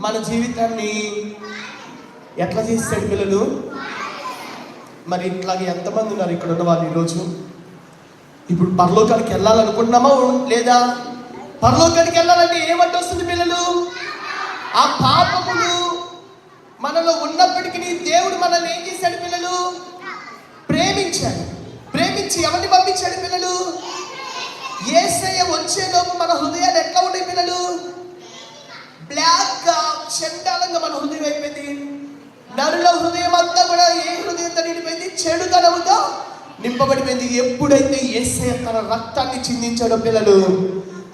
మన జీవితాన్ని ఎట్లా చేస్తాడు పిల్లలు? మరి ఇట్లాగే ఎంతమంది ఉన్నారు ఇక్కడ ఉన్న వాళ్ళు ఈరోజు? ఇప్పుడు పరలోకానికి వెళ్ళాలనుకుంటున్నామా లేదా? పరలోకానికి వెళ్ళాలంటే ఏమంటే వస్తుంది పిల్లలు? ఆ పాపములు మనలో ఉన్నప్పటికీ దేవుడు మనల్ని ఏం చేశాడు పిల్లలు? ప్రేమించాడు. ప్రేమించి ఎవరిని పంపించాడు పిల్లలు? యేసయ్య వచ్చేలోపు మన హృదయాలు ఎట్లా ఉన్నాయి పిల్లలు? బ్లాక్ గా, చండాలంగా మన హృదయం అయిపోయింది. నరుల హృదయం అంతా కూడా ఏ హృదయంతో నిండిపోయింది? చెడుతనముతో నింపబడిపోయింది. ఎప్పుడైతే యేసయ్య తన రక్తాన్ని చిందించాడో పిల్లలు,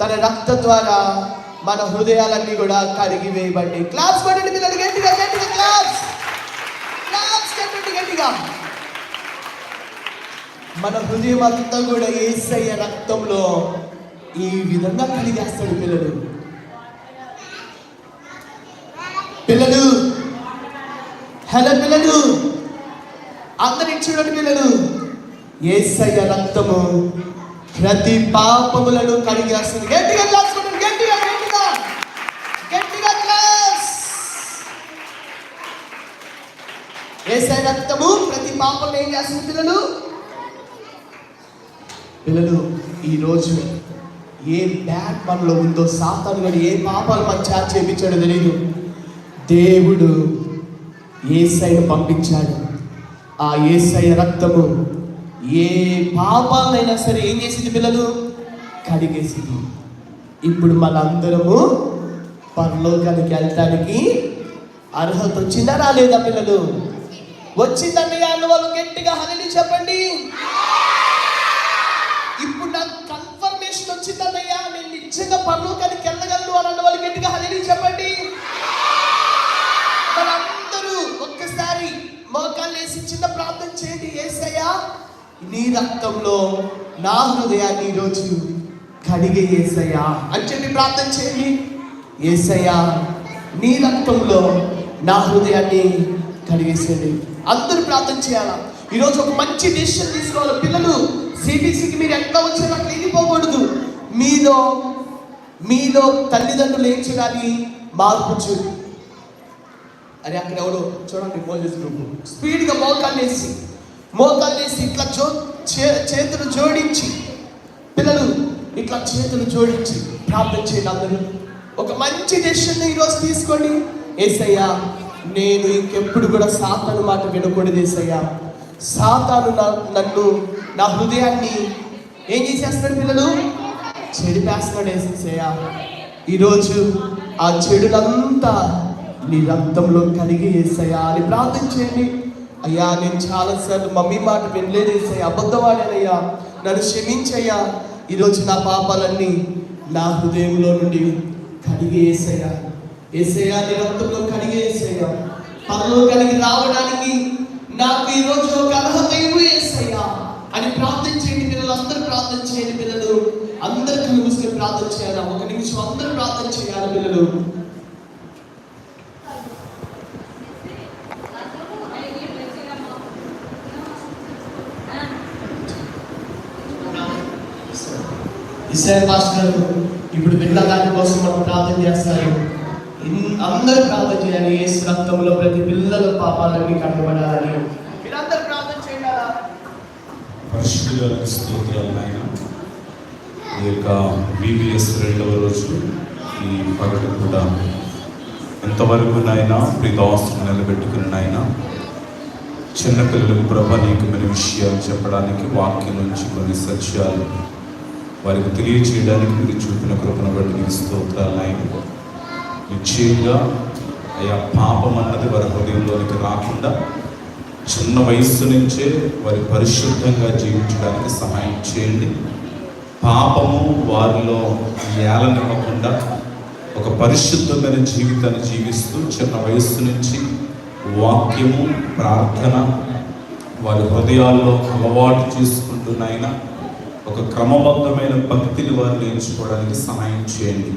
తన రక్తం ద్వారా మన హృదయాలన్నీ కూడా కడిగి వేయబడి. క్లాప్స్ కొట్టండి పిల్లలు, గట్టిగా గట్టిగా క్లాప్స్ కొట్టండి గట్టిగా. మన హృదయం అంతా కూడా యేసయ్య రక్తంలో ఈ విధంగా కడిగేస్తాడు పిల్లలు. పిల్లలు హలో పిల్లలు, అందరికి చూడండి పిల్లలు, యేసయ్య రక్తము ప్రతి పాపములను కడిగేస్తుంది. గట్టిగా క్లాస్ కొట్టండి, గట్టిగా గట్టిగా గట్టిగా క్లాస్. యేసయ్య రక్తము ప్రతి పాపములను ఏం చేస్తుంది పిల్లలు? పిల్లలు ఈరోజు ఏ బ్యాడ్ మనలో ఉందో, సాతాను గారు ఏ పాపాలు మన చేత చేయించాడో తెలియదు. దేవుడు యేసయ్యను పంపించాడు. ఆ యేసయ్య రక్తము ఏ పాపాలైనా సరే ఏం చేసింది పిల్లలు? కడిగేసింది. ఇప్పుడు మనందరము పరలోకానికి వెళ్ళటానికి అర్హత వచ్చిందా రాలేదా పిల్లలు? వచ్చిందన్నయ్య అన్న వాళ్ళు గట్టిగా హల్లెలూయా చెప్పండి. ఇప్పుడు నాకు కన్ఫర్మేషన్ వచ్చిందన్నయ్యా, నేను నిజంగా పరలోకానికి వెళ్ళగలను అని అన్న వాళ్ళు గట్టిగా హల్లెలూయా చెప్పండి. మనందరూ ఒక్కసారి మోకాళ్ళు వేసి చిన్న ప్రార్థన చేయండి. యేసయ్యా, నీ రక్తంలో నా హృదయాన్ని ఈరోజు కడిగే యేసయ్యా అని చెప్పి ప్రార్థన చేయండి. యేసయ్యా, నీ రక్తంలో నా హృదయాన్ని కడిగేసేయండి. అందరూ ప్రార్థన చేయాలా? ఈరోజు ఒక మంచి డెసిషన్ తీసుకోవాలి పిల్లలు. సిబిసికి మీరు ఎట్లా వచ్చారో అట్లా వెళ్ళిపోకూడదు. మీలో తల్లిదండ్రులు ఏం చేయాలి? మార్పు చూడు. అరే అక్కడ ఎవడో చూడండి, మోజెస్ గ్రూప్ స్పీడ్గా మోకాళ్ళు వేసి ఇట్లా చేతులు జోడించి, పిల్లలు ఇట్లా చేతులు జోడించి ప్రార్థన చేయండి. అందరూ ఒక మంచి డెసిషన్ ఈరోజు తీసుకోండి. యేసయ్యా, నేను ఇంకెప్పుడు కూడా సాతాను మాట వినకూడదు. యేసయ్యా, సాతాను నన్ను, నా హృదయాన్ని ఏం చేసేస్తున్నాడు పిల్లలు? చెడిపేస్తున్నాడు. యేసయ్యా, ఈరోజు ఆ చెడునంతా నీ రక్తంలో కలిగి యేసయ్యా అని ప్రార్థన చేయండి. అయ్యా, నేను చాలాసార్లు మమ్మీ మాట వినలేదు యేసయ్యా, అబద్ధవాడేనయ్యా, నన్ను క్షమించయ్యా. ఈరోజు నా పాపాలన్నీ నా హృదయంలో నుండి కడిగి యేసయ్యా. యేసయ్యా, నీ రక్తంలో కడిగి యేసయ్యా. పరలోకానికి రావడానికి నాకు ఈరోజు ఒక అర్హత ఇవ్వు యేసయ్యా అని ప్రార్థన చేయండి పిల్లలు. అందరూ ప్రార్థన చేయండి పిల్లలు. అందరూ కళ్ళు మూసుకొని ప్రార్థన చేయాలి. ఒక నిమిషం అందరూ ప్రార్థన చేయాలి పిల్లలు. ఇస్రాయేల్ పాస్టర్ ఇప్పుడు విన్న దాని కోసం మనం ప్రార్థన చేస్తారు. అందరూ ప్రార్థన చేయాలి. యేసు రక్తంలో ప్రతి పిల్లల పాపాలన్నీ కడగబడాలని మీరందరూ ప్రార్థన చేయాలా? పరిశుద్ధులకు స్తోత్రాలు నాయన. ఈ యొక్క VBS 2వ రోజు ఈ పగటి కూడా ఎంతవరకు నాయన ప్రీతావస్థను నిలబెట్టుకుని నాయన చిన్నపిల్లలకు ప్రభ అనేకమైన విషయాలు చెప్పడానికి, వాక్యం నుంచి కొన్ని సత్యాలు వారికి తెలియచేయడానికి మీరు చూపిన కృపను బట్టి మీకు స్తోత్రాలు నాయన. నిశ్చయంగా అయ్యా, పాపం అన్నది వారి హృదయంలోనికి రాకుండా చిన్న వయస్సు నుంచే వారి పరిశుద్ధంగా జీవించడానికి సహాయం చేయండి. పాపము వారిలో ఏలనివ్వకుండా ఒక పరిశుద్ధమైన జీవితాన్ని జీవిస్తూ చిన్న వయస్సు నుంచి వాక్యము, ప్రార్థన వారి హృదయాల్లో అలవాటు చేసుకుంటున్నాయినా ఒక క్రమబద్ధమైన భక్తిని వారు నేర్చుకోవడానికి సహాయం చేయండి.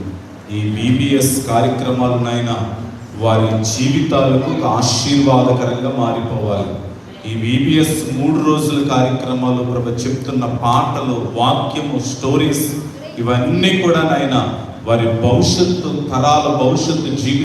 ఈ VBS కార్యక్రమాలనైనా వారి జీవితాలకు ఒక ఆశీర్వాదకరంగా మారిపోవాలి. ఈ VBS 3 రోజుల కార్యక్రమాలు ప్రభు చెప్తున్న పాటలు, వాక్యము, స్టోరీస్ ఇవన్నీ కూడా నాయన వారి భవిష్యత్తు తరాల భవిష్యత్తు జీవితం